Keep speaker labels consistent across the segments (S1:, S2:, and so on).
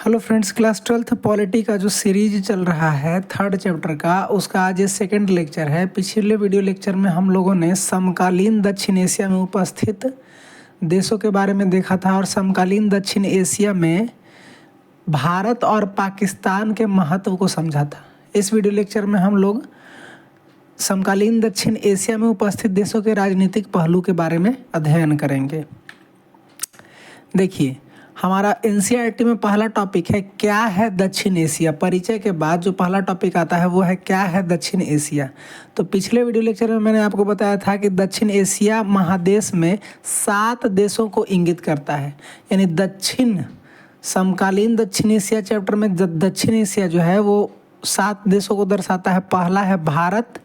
S1: Hello friends, class 12th polity का जो series चल रहा है थर्ड चैप्टर का, उसका आज ये सेकंड लेक्चर है। पिछले वीडियो लेक्चर में हम लोगों ने समकालीन दक्षिण एशिया में उपस्थित देशों के बारे में देखा था और समकालीन दक्षिण एशिया में भारत और पाकिस्तान के महत्व को समझा था। इस वीडियो लेक्चर में हम लोग समकालीन दक्षिण एशिया में उपस्थित देशों के राजनीतिक पहलू के बारे में अध्ययन करेंगे। देखिए, हमारा एनसीईआरटी में पहला टॉपिक है क्या है दक्षिण एशिया। परिचय के बाद जो पहला टॉपिक आता है वो है क्या है दक्षिण एशिया। तो पिछले वीडियो लेक्चर में मैंने आपको बताया था कि दक्षिण एशिया महादेश में 7 देशों को इंगित करता है। यानी समकालीन दक्षिण एशिया चैप्टर में दक्षिण एशिया जो है वो 7 देशों को दर्शाता है। पहला है भारत,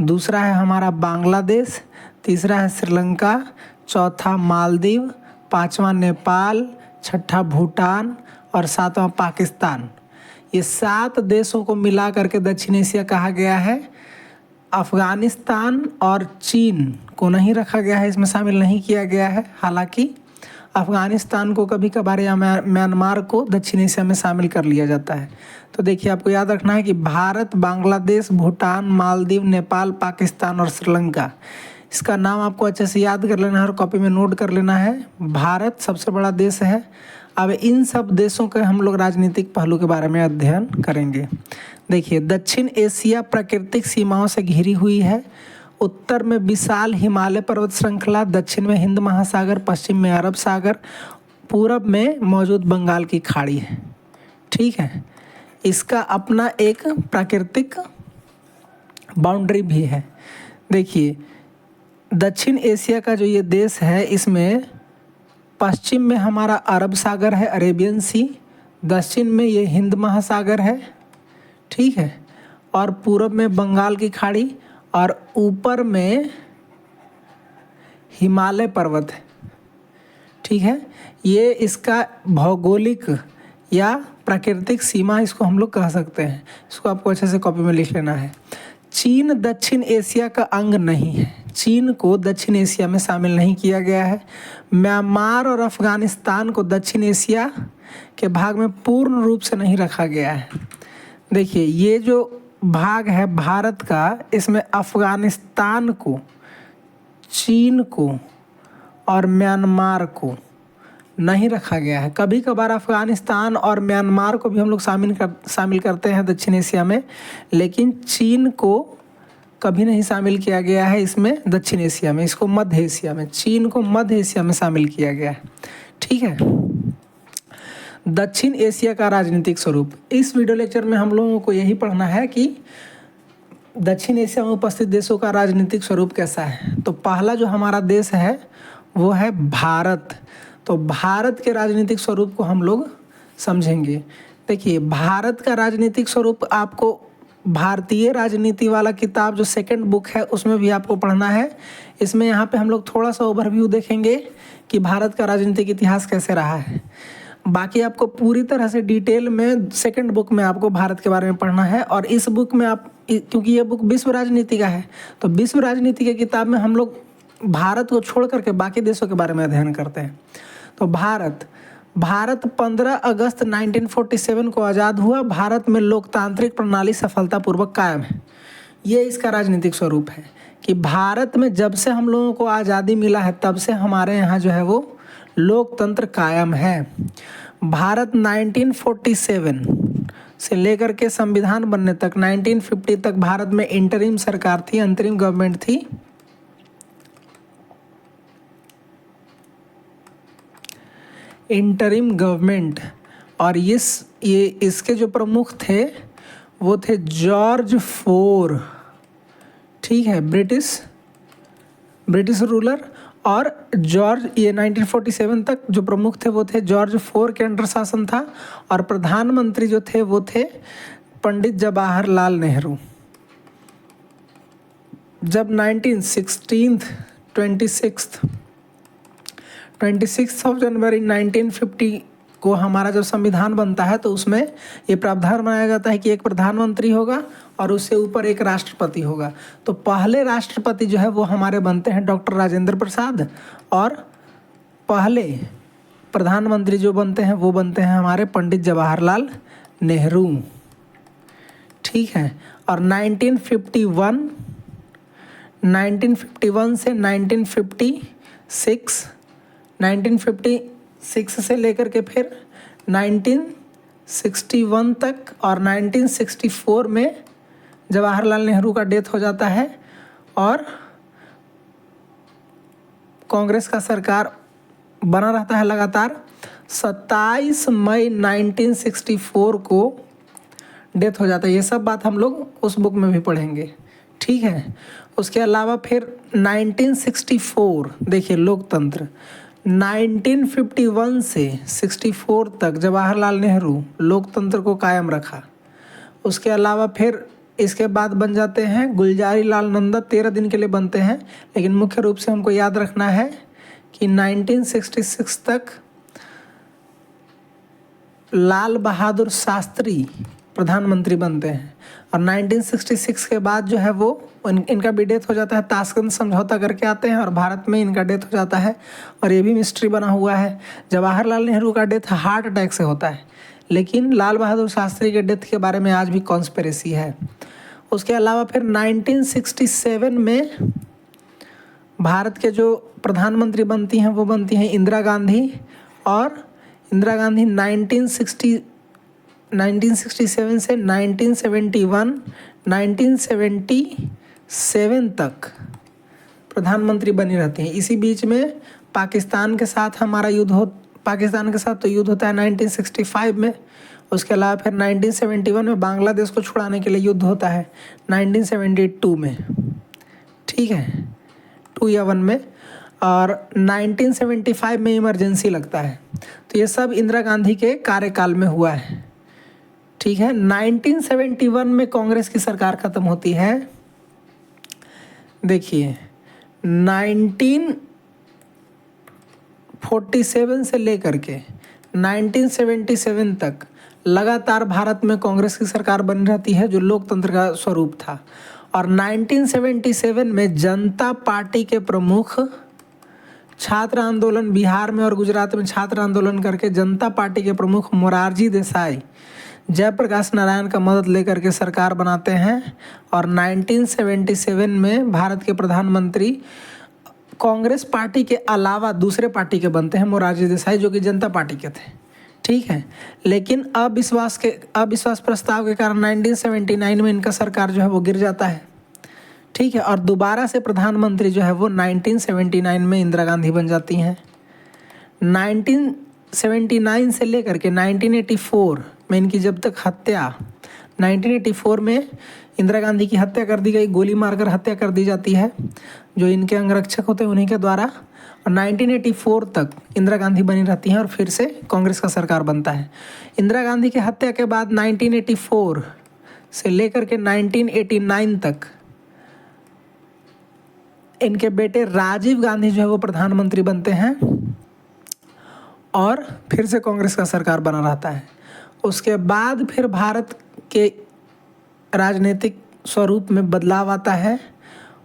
S1: दूसरा है हमारा बांग्लादेश, तीसरा है श्रीलंका, चौथा मालदीव, पांचवा नेपाल, छठा भूटान और सातवां पाकिस्तान। ये 7 देशों को मिला करके दक्षिण एशिया कहा गया है। अफ़गानिस्तान और चीन को नहीं रखा गया है, इसमें शामिल नहीं किया गया है। हालांकि अफ़गानिस्तान को कभी कभार या म्यांमार को दक्षिण एशिया में शामिल कर लिया जाता है। तो देखिए, आपको याद रखना है कि भारत, बांग्लादेश, भूटान, मालदीव, नेपाल, पाकिस्तान और श्रीलंका, इसका नाम आपको अच्छे से याद कर लेना है और कॉपी में नोट कर लेना है। भारत सबसे बड़ा देश है। अब इन सब देशों के हम लोग राजनीतिक पहलू के बारे में अध्ययन करेंगे। देखिए, दक्षिण एशिया प्राकृतिक सीमाओं से घिरी हुई है। उत्तर में विशाल हिमालय पर्वत श्रृंखला, दक्षिण में हिंद महासागर, पश्चिम में अरब सागर, पूरब में मौजूद बंगाल की खाड़ी है। ठीक है, इसका अपना एक प्राकृतिक बाउंड्री भी है। देखिए, दक्षिण एशिया का जो ये देश है, इसमें पश्चिम में हमारा अरब सागर है, अरेबियन सी, दक्षिण में ये हिंद महासागर है, ठीक है, और पूरब में बंगाल की खाड़ी और ऊपर में हिमालय पर्वत है। ठीक है, ये इसका भौगोलिक या प्राकृतिक सीमा इसको हम लोग कह सकते हैं। इसको आपको अच्छे से कॉपी में लिख लेना है। चीन दक्षिण एशिया का अंग नहीं है। चीन को दक्षिण एशिया में शामिल नहीं किया गया है। म्यांमार और अफ़गानिस्तान को दक्षिण एशिया के भाग में पूर्ण रूप से नहीं रखा गया है। देखिए, ये जो भाग है भारत का, इसमें अफ़गानिस्तान को, चीन को और म्यांमार को नहीं रखा गया है। कभी कभार अफ़गानिस्तान और म्यांमार को भी हम लोग शामिल करते हैं दक्षिण एशिया में, लेकिन चीन को कभी नहीं शामिल किया गया है इसमें दक्षिण एशिया में। इसको मध्य एशिया में, चीन को मध्य एशिया में शामिल किया गया है। ठीक है, दक्षिण एशिया का राजनीतिक स्वरूप। इस वीडियो लेक्चर में हम लोगों को यही पढ़ना है कि दक्षिण एशिया में उपस्थित देशों का राजनीतिक स्वरूप कैसा है। तो पहला जो हमारा देश है वो है भारत। तो भारत के राजनीतिक स्वरूप को हम लोग समझेंगे। देखिए, भारत का राजनीतिक स्वरूप आपको भारतीय राजनीति वाला किताब जो सेकंड बुक है उसमें भी आपको पढ़ना है। इसमें यहाँ पे हम लोग थोड़ा सा ओवरव्यू देखेंगे कि भारत का राजनीतिक इतिहास कैसे रहा है। बाकी आपको पूरी तरह से डिटेल में सेकंड बुक में आपको भारत के बारे में पढ़ना है। और इस बुक में आप, क्योंकि ये बुक विश्व राजनीति का है, तो विश्व राजनीति के किताब में हम लोग भारत को छोड़ करके बाकी देशों के बारे में अध्ययन करते हैं। तो भारत 15 अगस्त 1947 को आज़ाद हुआ। भारत में लोकतांत्रिक प्रणाली सफलतापूर्वक कायम है। ये इसका राजनीतिक स्वरूप है कि भारत में जब से हम लोगों को आज़ादी मिला है तब से हमारे यहाँ जो है वो लोकतंत्र कायम है। भारत 1947 से लेकर के संविधान बनने तक 1950 तक भारत में इंटरिम सरकार थी, अंतरिम गवर्नमेंट थी। इंटरिम गवर्नमेंट, और ये इसके जो प्रमुख थे वो थे जॉर्ज फोर। ठीक है, ब्रिटिश रूलर। और ये 1947 तक जो प्रमुख थे वो थे जॉर्ज फोर के अंडर शासन था। और प्रधानमंत्री जो थे वो थे पंडित जवाहरलाल नेहरू। जब 26 जनवरी 1950 को हमारा जब संविधान बनता है तो उसमें ये प्रावधान बनाया जाता है कि एक प्रधानमंत्री होगा और उससे ऊपर एक राष्ट्रपति होगा। तो पहले राष्ट्रपति जो है वो हमारे बनते हैं डॉक्टर राजेंद्र प्रसाद, और पहले प्रधानमंत्री जो बनते हैं वो बनते हैं हमारे पंडित जवाहरलाल नेहरू। ठीक है। और 1951 से 1956 से लेकर के फिर 1961 तक और 1964 में जवाहरलाल नेहरू का डेथ हो जाता है और कांग्रेस का सरकार बना रहता है लगातार। 27 मई 1964 को डेथ हो जाता है। ये सब बात हम लोग उस बुक में भी पढ़ेंगे। ठीक है। उसके अलावा फिर 1964 देखिए लोकतंत्र, 1951 से 64 तक जवाहरलाल नेहरू लोकतंत्र को कायम रखा। उसके अलावा फिर इसके बाद बन जाते हैं गुलजारी लाल नंदा, 13 दिन के लिए बनते हैं, लेकिन मुख्य रूप से हमको याद रखना है कि 1966 तक लाल बहादुर शास्त्री प्रधानमंत्री बनते हैं और 1966 के बाद जो है वो इनका भी डेथ हो जाता है। ताशकंद समझौता करके आते हैं और भारत में इनका डेथ हो जाता है। और ये भी मिस्ट्री बना हुआ है, जवाहरलाल नेहरू का डेथ हार्ट अटैक से होता है, लेकिन लाल बहादुर शास्त्री के डेथ के बारे में आज भी कॉन्स्पिरेसी है। उसके अलावा फिर 1967 में भारत के जो प्रधानमंत्री बनती हैं वो बनती हैं इंदिरा गांधी। और इंदिरा गांधी 1967 से 1977 तक प्रधानमंत्री बनी रहती हैं। इसी बीच में पाकिस्तान के साथ पाकिस्तान के साथ तो युद्ध होता है 1965 में। उसके अलावा फिर 1971 में बांग्लादेश को छुड़ाने के लिए युद्ध होता है 1972 में। ठीक है, 2 या 1 में। और 1975 में इमरजेंसी लगता है। तो ये सब इंदिरा गांधी के कार्यकाल में हुआ है। ठीक है। 1971 में कांग्रेस की सरकार खत्म होती है। देखिए 1947 से लेकर के 1977 तक लगातार भारत में कांग्रेस की सरकार बनी रहती है, जो लोकतंत्र का स्वरूप था। और 1977 में जनता पार्टी के प्रमुख छात्र आंदोलन बिहार में और गुजरात में छात्र आंदोलन करके जनता पार्टी के प्रमुख मोरारजी देसाई जयप्रकाश नारायण का मदद लेकर के सरकार बनाते हैं। और 1977 में भारत के प्रधानमंत्री कांग्रेस पार्टी के अलावा दूसरे पार्टी के बनते हैं, मोरारजी देसाई जो कि जनता पार्टी के थे। ठीक है। लेकिन अविश्वास प्रस्ताव के कारण 1979 में इनका सरकार जो है वो गिर जाता है। ठीक है। और दोबारा से प्रधानमंत्री जो है वो 1979 में इंदिरा गांधी बन जाती हैं। 1979 से लेकर के 1984 में इनकी जब तक हत्या 1984 में इंदिरा गांधी की हत्या कर दी गई, गोली मारकर हत्या कर दी जाती है, जो इनके अंगरक्षक होते हैं उन्हीं के द्वारा। और 1984 तक इंदिरा गांधी बनी रहती हैं और फिर से कांग्रेस का सरकार बनता है। इंदिरा गांधी की हत्या के बाद 1984 से लेकर के 1989 तक इनके बेटे राजीव गांधी जो है वो प्रधानमंत्री बनते हैं और फिर से कांग्रेस का सरकार बना रहता है। उसके बाद फिर भारत के राजनीतिक स्वरूप में बदलाव आता है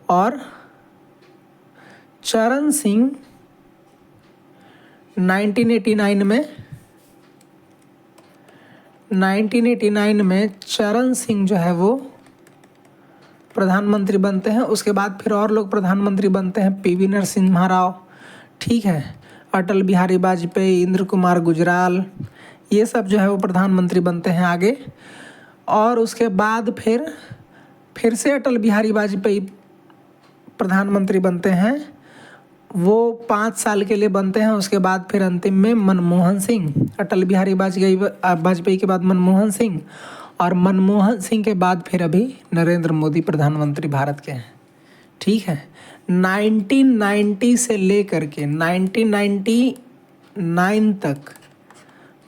S1: और चरण सिंह 1989 में चरण सिंह जो है वो प्रधानमंत्री बनते हैं। उसके बाद फिर और लोग प्रधानमंत्री बनते हैं, पीवी नरसिम्हा राव। ठीक है। अटल बिहारी वाजपेयी, इंद्र कुमार गुजराल, ये सब जो है वो प्रधानमंत्री बनते हैं आगे। और उसके बाद फिर से अटल बिहारी वाजपेयी प्रधानमंत्री बनते हैं, वो 5 साल के लिए बनते हैं। उसके बाद फिर अंतिम में मनमोहन सिंह, अटल बिहारी वाजपेयी के बाद मनमोहन सिंह, और मनमोहन सिंह के बाद फिर अभी नरेंद्र मोदी प्रधानमंत्री भारत के हैं। ठीक है। 1990 से लेकर के 1999 तक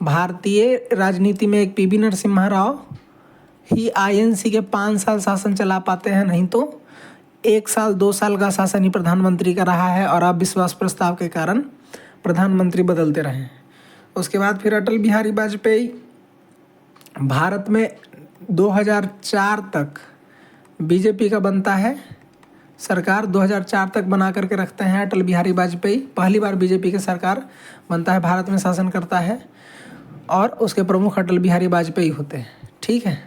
S1: भारतीय राजनीति में एक पीवी नरसिम्हा राव ही आईएनसी के 5 साल शासन चला पाते हैं, नहीं तो 1 साल 2 साल का शासन ही प्रधानमंत्री का रहा है और अविश्वास प्रस्ताव के कारण प्रधानमंत्री बदलते रहे। उसके बाद फिर अटल बिहारी वाजपेयी भारत में 2004 तक बीजेपी का बनता है। सरकार 2004 तक बना करके रखते हैं अटल बिहारी वाजपेयी। पहली बार बीजेपी की सरकार बनता है, भारत में शासन करता है और उसके प्रमुख अटल बिहारी वाजपेयी होते हैं। ठीक है,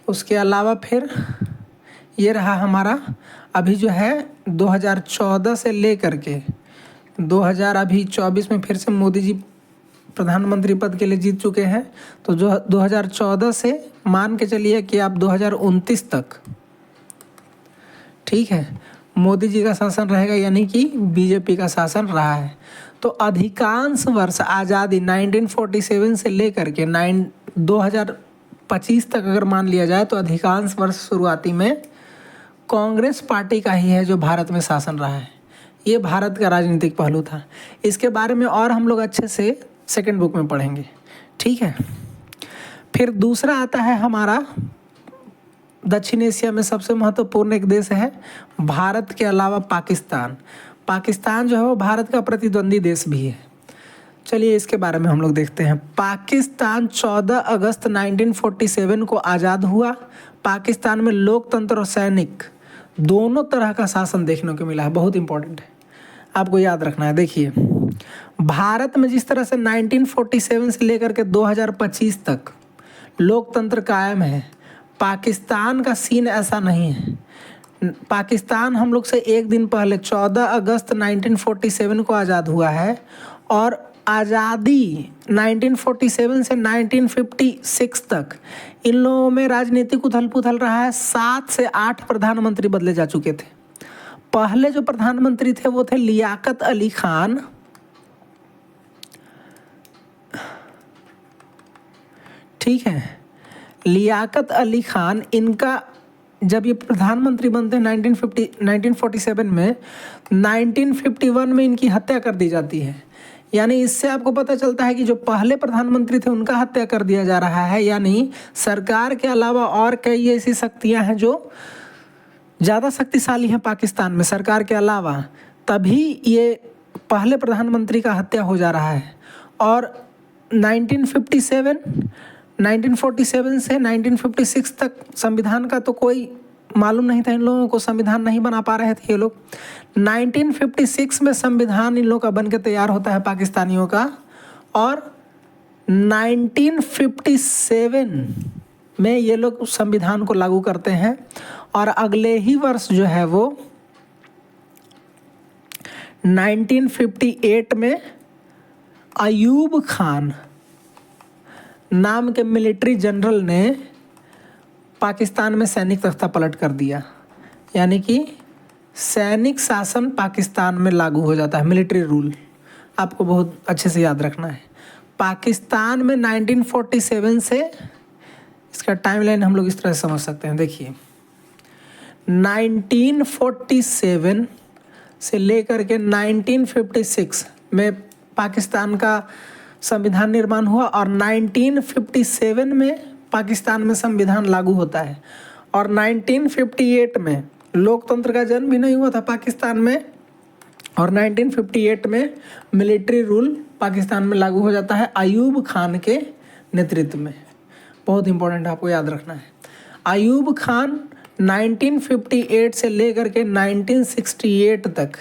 S1: उसके अलावा फिर ये रहा हमारा अभी जो है 2014 से लेकर के 2024 में फिर से मोदी जी प्रधानमंत्री पद के लिए जीत चुके हैं। तो जो 2014 से मान के चलिए कि आप 2029 तक, ठीक है, मोदी जी का शासन रहेगा, यानी कि बीजेपी का शासन रहा है। तो अधिकांश वर्ष आज़ादी 1947 से लेकर के 2025 तक अगर मान लिया जाए तो अधिकांश वर्ष शुरुआती में कांग्रेस पार्टी का ही है जो भारत में शासन रहा है। ये भारत का राजनीतिक पहलू था। इसके बारे में और हम लोग अच्छे से सेकंड बुक में पढ़ेंगे। ठीक है, फिर दूसरा आता है हमारा दक्षिण एशिया में सबसे महत्वपूर्ण एक देश है भारत के अलावा पाकिस्तान। पाकिस्तान जो है वो भारत का प्रतिद्वंदी देश भी है। चलिए इसके बारे में हम लोग देखते हैं। पाकिस्तान 14 अगस्त 1947 को आज़ाद हुआ। पाकिस्तान में लोकतंत्र और सैनिक दोनों तरह का शासन देखने को मिला है। बहुत इंपॉर्टेंट है, आपको याद रखना है। देखिए, भारत में जिस तरह से 1947 से लेकर के 2025 तक लोकतंत्र कायम है, पाकिस्तान का सीन ऐसा नहीं है। पाकिस्तान हम लोग से एक दिन पहले 14 अगस्त 1947 को आज़ाद हुआ है और आज़ादी 1947 से 1956 तक इन लोगों में राजनीतिक उथल पुथल रहा है। 7 से 8 प्रधानमंत्री बदले जा चुके थे। पहले जो प्रधानमंत्री थे वो थे लियाकत अली खान। ठीक है, लियाकत अली खान, इनका जब ये प्रधानमंत्री बनते हैं 1947 में, 1951 में इनकी हत्या कर दी जाती है। यानी इससे आपको पता चलता है कि जो पहले प्रधानमंत्री थे उनका हत्या कर दिया जा रहा है। यानी सरकार के अलावा और कई ऐसी शक्तियां हैं जो ज़्यादा शक्तिशाली हैं पाकिस्तान में सरकार के अलावा, तभी ये पहले प्रधानमंत्री का हत्या हो जा रहा है। और 1947 से 1956 तक संविधान का तो कोई मालूम नहीं था इन लोगों को, संविधान नहीं बना पा रहे थे ये लोग। 1956 में संविधान इन लोगों का बन के तैयार होता है पाकिस्तानियों का, और 1957 में ये लोग संविधान को लागू करते हैं। और अगले ही वर्ष जो है वो 1958 में अयूब खान नाम के मिलिट्री जनरल ने पाकिस्तान में सैनिक तख्ता पलट कर दिया। यानी कि सैनिक शासन पाकिस्तान में लागू हो जाता है, मिलिट्री रूल। आपको बहुत अच्छे से याद रखना है। पाकिस्तान में 1947 से, इसका टाइमलाइन हम लोग इस तरह से समझ सकते हैं। देखिए, 1947 से लेकर के 1956 में पाकिस्तान का संविधान निर्माण हुआ और 1957 में पाकिस्तान में संविधान लागू होता है। और 1958 में लोकतंत्र का जन्म भी नहीं हुआ था पाकिस्तान में, और 1958 में मिलिट्री रूल पाकिस्तान में लागू हो जाता है अयूब खान के नेतृत्व में। बहुत इंपॉर्टेंट है, आपको याद रखना है। अयूब खान 1958 से लेकर के 1968 तक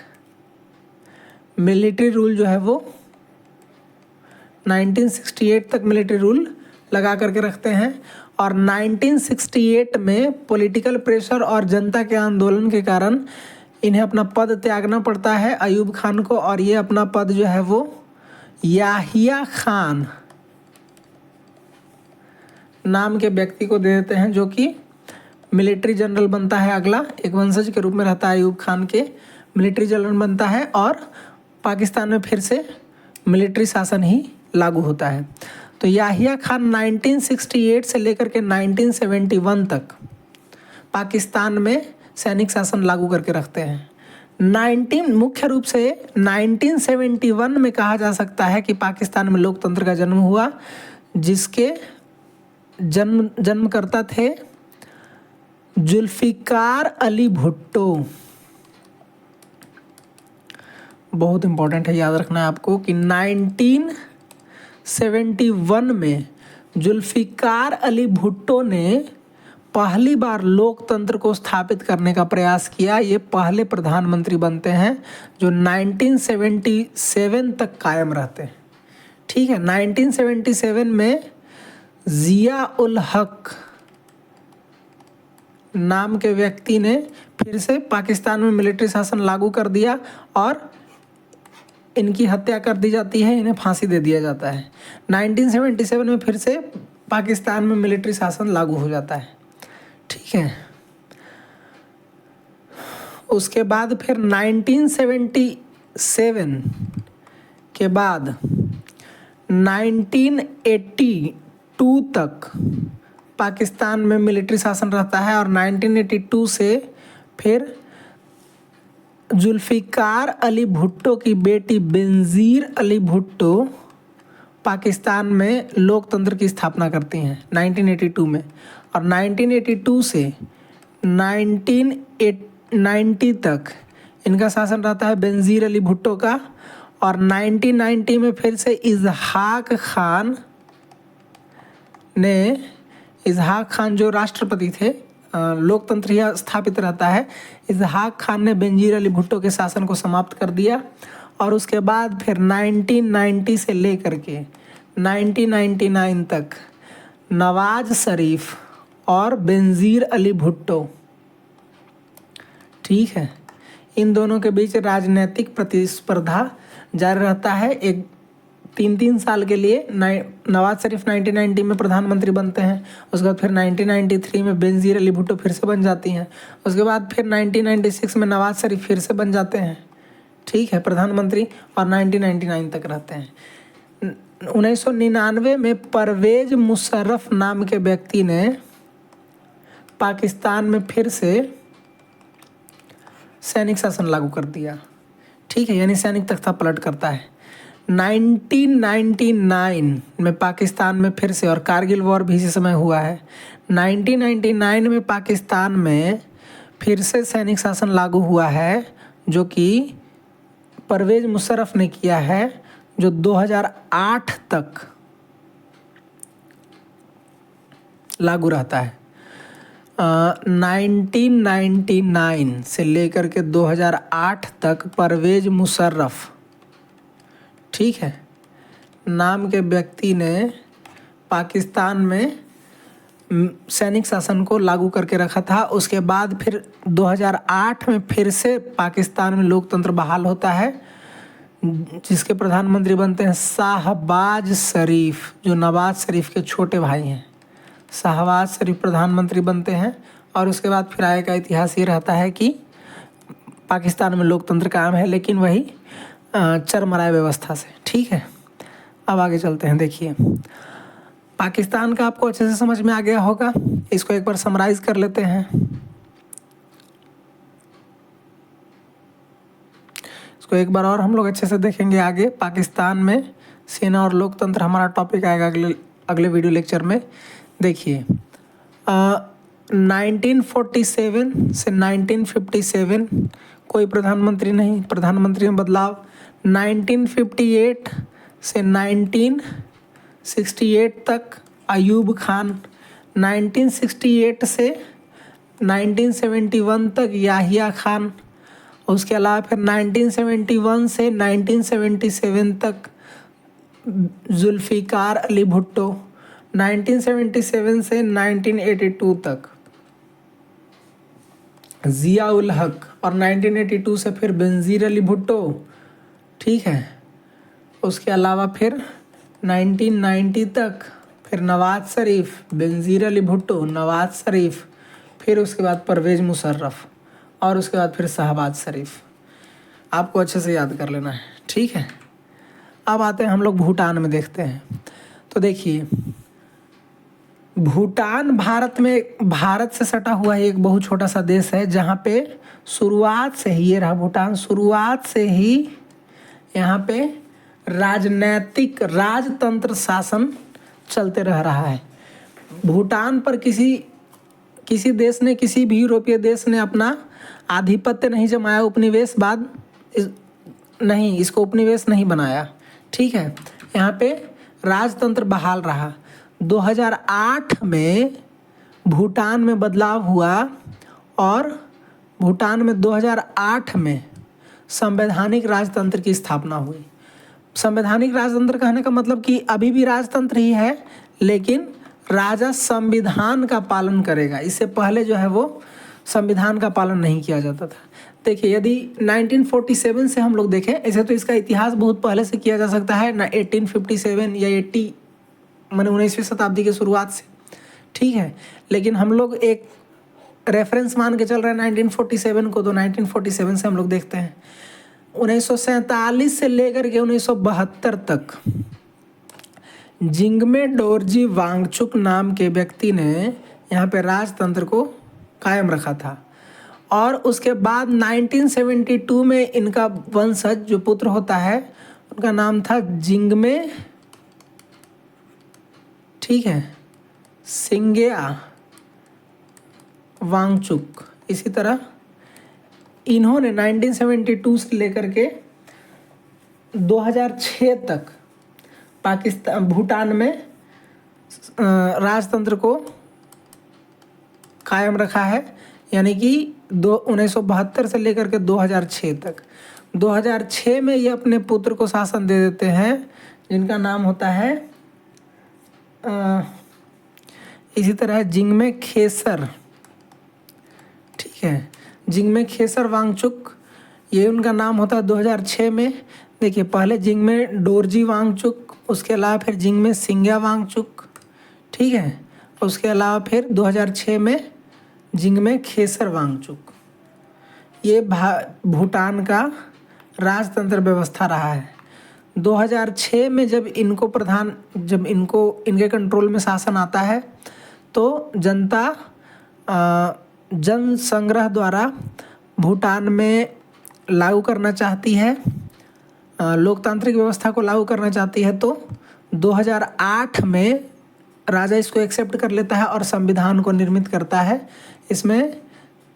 S1: मिलिट्री रूल जो है वो 1968 तक मिलिट्री रूल लगा करके रखते हैं। और 1968 में पॉलिटिकल प्रेशर और जनता के आंदोलन के कारण इन्हें अपना पद त्यागना पड़ता है अयूब खान को, और ये अपना पद जो है वो याहिया खान नाम के व्यक्ति को दे देते हैं, जो कि मिलिट्री जनरल बनता है। अगला एक वंशज के रूप में रहता है अयूब खान के, मिलिट्री जनरल बनता है और पाकिस्तान में फिर से मिलिट्री शासन ही लागू होता है। तो याहिया खान 1968 से लेकर के 1971 तक पाकिस्तान में सैनिक शासन लागू करके रखते हैं। मुख्य रूप से 1971 में कहा जा सकता है कि पाकिस्तान में लोकतंत्र का जन्म हुआ, जिसके जन्मकर्ता थे जुल्फिकार अली भुट्टो। बहुत इंपॉर्टेंट है, याद रखना है आपको कि 1971 में जुल्फिकार अली भुट्टो ने पहली बार लोकतंत्र को स्थापित करने का प्रयास किया। ये पहले प्रधानमंत्री बनते हैं जो 1977 तक कायम रहते हैं। ठीक है, 1977 में जिया उल हक नाम के व्यक्ति ने फिर से पाकिस्तान में मिलिट्री शासन लागू कर दिया और इनकी हत्या कर दी जाती है, इन्हें फांसी दे दिया जाता है। 1977 में फिर से पाकिस्तान में मिलिट्री शासन लागू हो जाता है। ठीक है, उसके बाद फिर 1977 के बाद 1982 तक पाकिस्तान में मिलिट्री शासन रहता है और 1982 से फिर जुल्फ़िकार अली भुट्टो की बेटी बेनज़ीर अली भुट्टो पाकिस्तान में लोकतंत्र की स्थापना करती हैं 1982 में। और 1982 से 1990 तक इनका शासन रहता है बेनज़ीर अली भुट्टो का। और 1990 में फिर से इज़हाक खान जो राष्ट्रपति थे, लोकतंत्र ही स्थापित रहता है, इज़हाक खान ने बेनज़ीर अली भुट्टो के शासन को समाप्त कर दिया। और उसके बाद फिर 1990 से लेकर के 1999 तक नवाज शरीफ और बेनज़ीर अली भुट्टो, ठीक है, इन दोनों के बीच राजनीतिक प्रतिस्पर्धा जारी रहता है। एक 3 साल के लिए नवाज शरीफ 1990 में प्रधानमंत्री बनते हैं। उसके बाद फिर 1993 में बेनज़ीर अली भुट्टो फिर से बन जाती हैं। उसके बाद फिर 1996 में नवाज शरीफ फिर से बन जाते हैं, ठीक है, प्रधानमंत्री, और 1999 तक रहते हैं। 1999 में परवेज़ मुशर्रफ नाम के व्यक्ति ने पाकिस्तान में फिर से सैनिक शासन लागू कर दिया। ठीक है, यानी सैनिक तख्ता पलट करता है। 1999 में पाकिस्तान में फिर से, और कारगिल वॉर भी इसी समय हुआ है, 1999 में पाकिस्तान में फिर से सैनिक शासन लागू हुआ है जो कि परवेज़ मुशर्रफ ने किया है, जो 2008 तक लागू रहता है। 1999 से लेकर के 2008 तक परवेज़ मुशर्रफ, ठीक है, नाम के व्यक्ति ने पाकिस्तान में सैनिक शासन को लागू करके रखा था। उसके बाद फिर 2008 में फिर से पाकिस्तान में लोकतंत्र बहाल होता है, जिसके प्रधानमंत्री बनते हैं शाहबाज शरीफ, जो नवाज शरीफ के छोटे भाई हैं। शाहबाज शरीफ प्रधानमंत्री बनते हैं। और उसके बाद फिर आगे का इतिहास ये रहता है कि पाकिस्तान में लोकतंत्र कायम है, लेकिन वही चरमराय व्यवस्था से। ठीक है, अब आगे चलते हैं। देखिए, पाकिस्तान का आपको अच्छे से समझ में आ गया होगा। इसको एक बार समराइज कर लेते हैं। इसको एक बार और हम लोग अच्छे से देखेंगे आगे। पाकिस्तान में सेना और लोकतंत्र हमारा टॉपिक आएगा अगले वीडियो लेक्चर में। देखिए, 1947 से 1957 कोई प्रधानमंत्री नहीं, प्रधानमंत्री में बदलाव। 1958 से 1968 तक अयूब खान। 1968 से 1971 तक याहिया खान। उसके अलावा फिर 1971 से 1977 तक जुल्फ़िकार अली भुट्टो। 1977 से 1982 तक जिया उल हक, और 1982 से फिर बेनज़ीर अली भुट्टो। ठीक है, उसके अलावा फिर 1990 तक फिर नवाज शरीफ, बेनज़ीर अली भुट्टो, नवाज शरीफ, फिर उसके बाद परवेज़ मुशर्रफ, और उसके बाद फिर शहबाज शरीफ। आपको अच्छे से याद कर लेना है। ठीक है, अब आते हैं हम लोग भूटान में, देखते हैं। तो देखिए, भूटान भारत से सटा हुआ एक बहुत छोटा सा देश है, जहाँ पे शुरुआत से ही, ये रहा भूटान, शुरुआत से ही यहाँ पे राजतंत्र शासन चलते रह रहा है। भूटान पर किसी देश ने, किसी भी यूरोपीय देश ने अपना आधिपत्य नहीं जमाया, उपनिवेशवाद नहीं, इसको उपनिवेश नहीं बनाया। ठीक है, यहाँ पे राजतंत्र बहाल रहा। 2008 में भूटान में बदलाव हुआ और भूटान में 2008 में संवैधानिक राजतंत्र की स्थापना हुई। संवैधानिक राजतंत्र कहने का मतलब कि अभी भी राजतंत्र ही है, लेकिन राजा संविधान का पालन करेगा। इससे पहले जो है वो संविधान का पालन नहीं किया जाता था। देखिए, यदि 1947 से हम लोग देखें, ऐसे तो इसका इतिहास बहुत पहले से किया जा सकता है ना, 1857 या 80 माने 19वीं शताब्दी की शुरुआत से, ठीक है। लेकिन हम लोग एक रेफरेंस मान के चल रहे हैं 1947 को, तो 1947 से हम लोग देखते हैं 1947 से लेकर के 1972 तक जिंगमे डोरजी वांगचुक नाम के व्यक्ति ने यहाँ पे राजतंत्र को कायम रखा था। और उसके बाद 1972 में इनका वंशज जो पुत्र होता है उनका नाम था जिंगमे, ठीक है, सिंगेया वांगचुक। इसी तरह इन्होंने 1972 से लेकर के 2006 तक भूटान में राजतंत्र को कायम रखा है, यानी कि 1972 से लेकर के 2006 तक। 2006 में ये अपने पुत्र को शासन दे देते हैं, जिनका नाम होता है इसी तरह जिंगमे खेसर, ठीक है, जिंगमे खेसर वांगचुक, ये उनका नाम होता है 2006 में। देखिए, पहले जिंगमे डोरजी वांगचुक, उसके अलावा फिर जिंगमे सिंगेया वांगचुक, ठीक है, उसके अलावा फिर 2006 में जिंगमे खेसर वांगचुक। ये भूटान का राजतंत्र व्यवस्था रहा है। 2006 में जब इनके कंट्रोल में शासन आता है, तो जन संग्रह द्वारा भूटान में लागू करना चाहती है, लोकतांत्रिक व्यवस्था को लागू करना चाहती है। तो 2008 में राजा इसको एक्सेप्ट कर लेता है और संविधान को निर्मित करता है। इसमें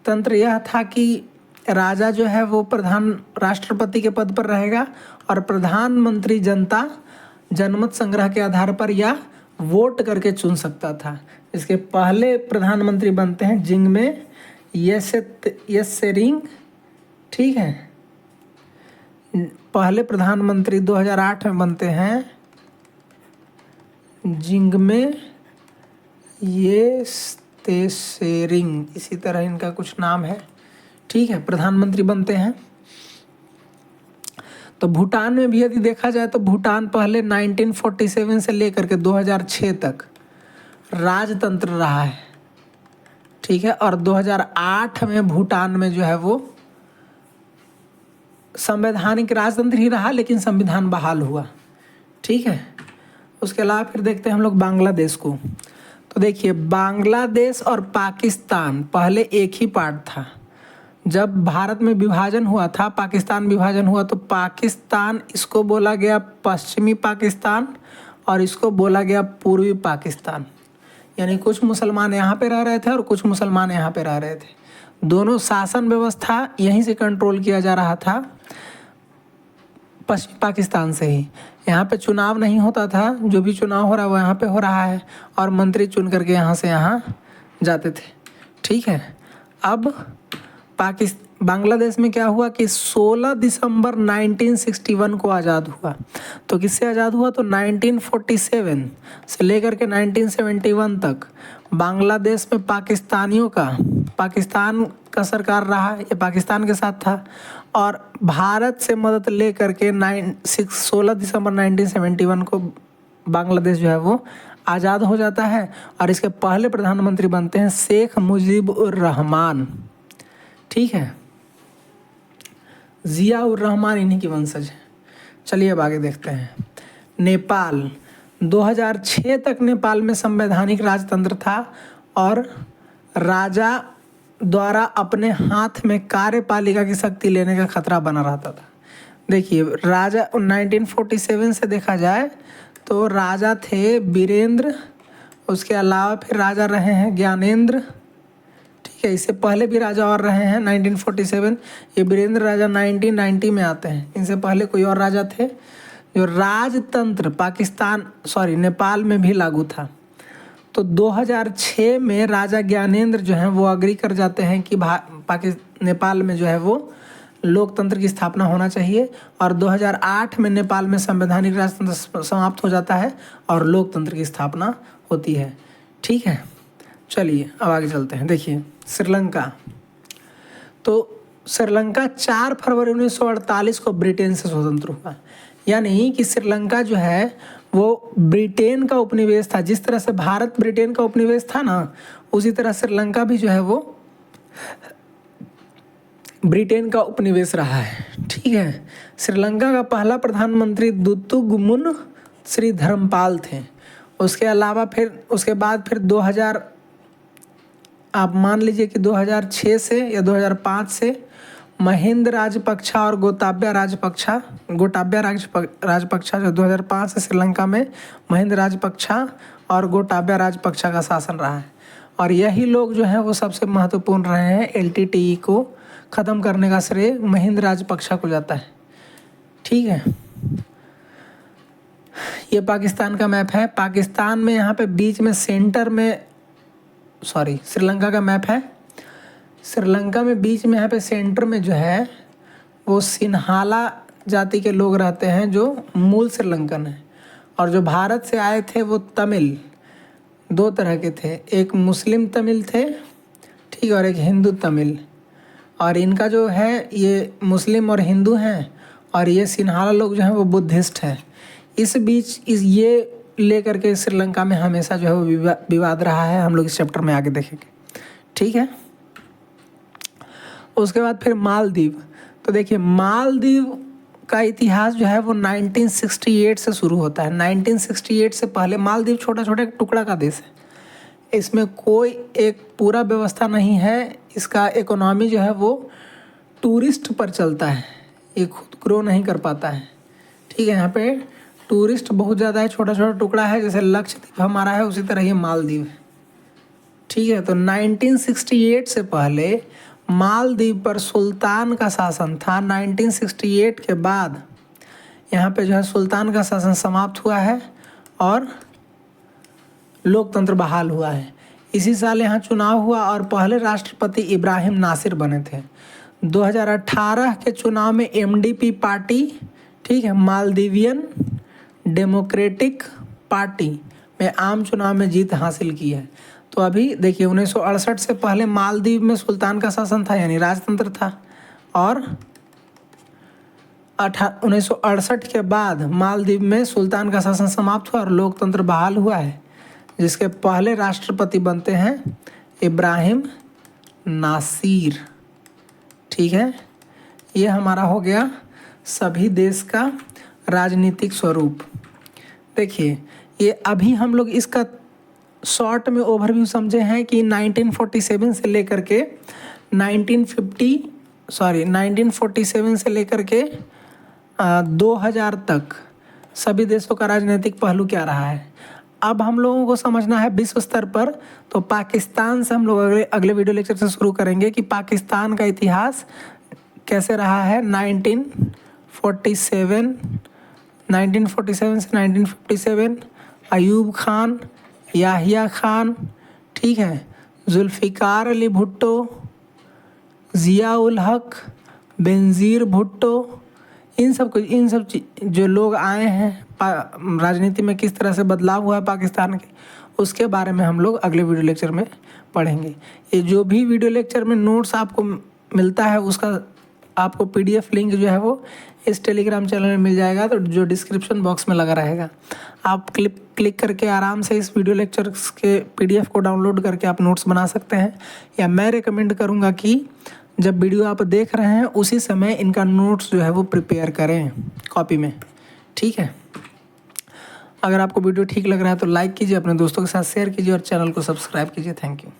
S1: तंत्र यह था कि राजा जो है वो प्रधान राष्ट्रपति के पद पर रहेगा और प्रधानमंत्री जनता जनमत संग्रह के आधार पर या वोट करके चुन सकता था। इसके पहले प्रधानमंत्री बनते हैं जिंगमे येसेरिंग, ठीक है, पहले प्रधानमंत्री 2008 में बनते हैं जिंगमे येसेरिंग, इसी तरह इनका कुछ नाम है, ठीक है, प्रधानमंत्री बनते हैं। तो भूटान में भी यदि देखा जाए तो भूटान पहले 1947 से लेकर के 2006 तक राजतंत्र रहा है, ठीक है, और 2008 में भूटान में जो है वो संवैधानिक राजतंत्र ही रहा, लेकिन संविधान बहाल हुआ, ठीक है। उसके अलावा फिर देखते हैं हम लोग बांग्लादेश को। तो देखिए, बांग्लादेश और पाकिस्तान पहले एक ही पार्ट था। जब भारत में विभाजन हुआ था, पाकिस्तान विभाजन हुआ, तो पाकिस्तान इसको बोला गया पश्चिमी पाकिस्तान और इसको बोला गया पूर्वी पाकिस्तान। यानी कुछ मुसलमान यहाँ पे रह रहे थे और कुछ मुसलमान यहाँ पे रह रहे थे। दोनों शासन व्यवस्था यहीं से कंट्रोल किया जा रहा था, पश्चिमी पाकिस्तान से ही। यहाँ पे चुनाव नहीं होता था, जो भी चुनाव हो रहा है वो यहाँ पे हो रहा है और मंत्री चुन करके यहाँ से यहाँ जाते थे, ठीक है। अब बांग्लादेश में क्या हुआ कि 16 दिसंबर 1961 को आज़ाद हुआ। तो किससे आज़ाद हुआ? तो 1947 से लेकर के 1971 तक बांग्लादेश में पाकिस्तान का सरकार रहा, ये पाकिस्तान के साथ था। और भारत से मदद ले करके 16 दिसंबर 1971 को बांग्लादेश जो है वो आज़ाद हो जाता है और इसके पहले प्रधानमंत्री बनते हैं शेख मुजीबुर रहमान, ठीक है। जियाउर रहमान इन्हीं की वंशज है। चलिए अब आगे देखते हैं। नेपाल, 2006 तक नेपाल में संवैधानिक राजतंत्र था और राजा द्वारा अपने हाथ में कार्यपालिका की शक्ति लेने का खतरा बना रहता था। देखिए, राजा 1947 से देखा जाए तो राजा थे वीरेंद्र, उसके अलावा फिर राजा रहे हैं ज्ञानेंद्र, ठीक है। इससे पहले भी राजा और रहे हैं 1947। ये वीरेंद्र राजा 1990 में आते हैं। इनसे पहले कोई और राजा थे। जो राजतंत्र नेपाल में भी लागू था। तो 2006 में राजा ज्ञानेंद्र जो हैं वो अग्री कर जाते हैं कि नेपाल में जो है वो लोकतंत्र की स्थापना होना चाहिए, और 2008 में नेपाल में संवैधानिक राजतंत्र समाप्त हो जाता है और लोकतंत्र की स्थापना होती है। ठीक है, चलिए अब आगे चलते हैं। देखिए श्रीलंका, तो श्रीलंका 4 फरवरी 1948 को ब्रिटेन से स्वतंत्र हुआ। यानी कि श्रीलंका जो है वो ब्रिटेन का उपनिवेश था। जिस तरह से भारत ब्रिटेन का उपनिवेश था ना, उसी तरह श्रीलंका भी जो है वो ब्रिटेन का उपनिवेश रहा है। ठीक है, श्रीलंका का पहला प्रधानमंत्री दुत्तुगुमुन श्री धर्मपाल थे। उसके अलावा फिर उसके बाद फिर 2000, आप मान लीजिए कि 2006 से या 2005 से महिंद राजपक्षा और गोटाबया राजपक्षा जो 2005 से श्रीलंका में महिंद राजपक्षा और गोटाबया राजपक्षा का शासन रहा है। और यही लोग जो हैं वो सबसे महत्वपूर्ण रहे हैं। LTTE को ख़त्म करने का श्रेय महिंद राजपक्षा को जाता है। ठीक है, ये पाकिस्तान का मैप है। पाकिस्तान में यहाँ पे बीच में सेंटर में, सॉरी श्रीलंका का मैप है। श्रीलंका में बीच में यहाँ पे सेंटर में जो है वो सिन्हाला जाति के लोग रहते हैं जो मूल श्रीलंकन है। और जो भारत से आए थे वो तमिल, 2 तरह के थे, एक मुस्लिम तमिल थे, ठीक, और एक हिंदू तमिल। और इनका जो है ये मुस्लिम और हिंदू हैं, और ये सिन्हाला लोग जो हैं वो बुद्धिस्ट हैं। इस बीच ये लेकर के श्रीलंका में हमेशा जो है वो विवाद रहा है। हम लोग इस चैप्टर में आगे देखेंगे। ठीक है, उसके बाद फिर मालदीव। तो देखिए मालदीव का इतिहास जो है वो 1968 से शुरू होता है। 1968 से पहले मालदीव छोटा छोटा एक टुकड़ा का देश है। इसमें कोई एक पूरा व्यवस्था नहीं है। इसका इकोनॉमी जो है वो टूरिस्ट पर चलता है, ये खुद ग्रो नहीं कर पाता है। ठीक है, यहाँ पे टूरिस्ट बहुत ज़्यादा है, छोटा छोटा टुकड़ा है। जैसे लक्षद्वीप हमारा है उसी तरह ये मालदीव है। ठीक है, तो 1968 से पहले मालदीव पर सुल्तान का शासन था। 1968 के बाद यहाँ पे जो है सुल्तान का शासन समाप्त हुआ है और लोकतंत्र बहाल हुआ है। इसी साल यहाँ चुनाव हुआ और पहले राष्ट्रपति इब्राहिम नासिर बने थे। 2018 के चुनाव में MDP पार्टी, ठीक है, मालदीवियन डेमोक्रेटिक पार्टी में आम चुनाव में जीत हासिल की है। तो अभी देखिए 1968 से पहले मालदीव में सुल्तान का शासन था, यानी राजतंत्र था। और 1968 के बाद मालदीव में सुल्तान का शासन समाप्त हुआ और लोकतंत्र बहाल हुआ है, जिसके पहले राष्ट्रपति बनते हैं इब्राहिम नासिर। ठीक है, ये हमारा हो गया सभी देश का राजनीतिक स्वरूप। देखिए ये अभी हम लोग इसका शॉर्ट में ओवरव्यू समझे हैं कि 1947 से लेकर के 1947 से लेकर के 2000 तक सभी देशों का राजनीतिक पहलू क्या रहा है। अब हम लोगों को समझना है विश्व स्तर पर। तो पाकिस्तान से हम लोग अगले वीडियो लेक्चर से शुरू करेंगे कि पाकिस्तान का इतिहास कैसे रहा है 1947 से 1957। अयूब खान, याहिया खान, ठीक है, जुल्फ़िकार अली भुट्टो, ज़िया उल हक, बेनज़ीर भुट्टो, इन सब जो लोग आए हैं राजनीति में, किस तरह से बदलाव हुआ है पाकिस्तान के, उसके बारे में हम लोग अगले वीडियो लेक्चर में पढ़ेंगे। ये जो भी वीडियो लेक्चर में नोट्स आपको मिलता है उसका आपको PDF लिंक जो है वो इस टेलीग्राम चैनल में मिल जाएगा, तो जो डिस्क्रिप्शन बॉक्स में लगा रहेगा। आप क्लिक करके आराम से इस वीडियो लेक्चर्स के PDF को डाउनलोड करके आप नोट्स बना सकते हैं। या मैं रिकमेंड करूँगा कि जब वीडियो आप देख रहे हैं उसी समय इनका नोट्स जो है वो प्रिपेयर करें कॉपी में। ठीक है, अगर आपको वीडियो ठीक लग रहा है तो लाइक कीजिए, अपने दोस्तों के साथ शेयर कीजिए और चैनल को सब्सक्राइब कीजिए। Thank you.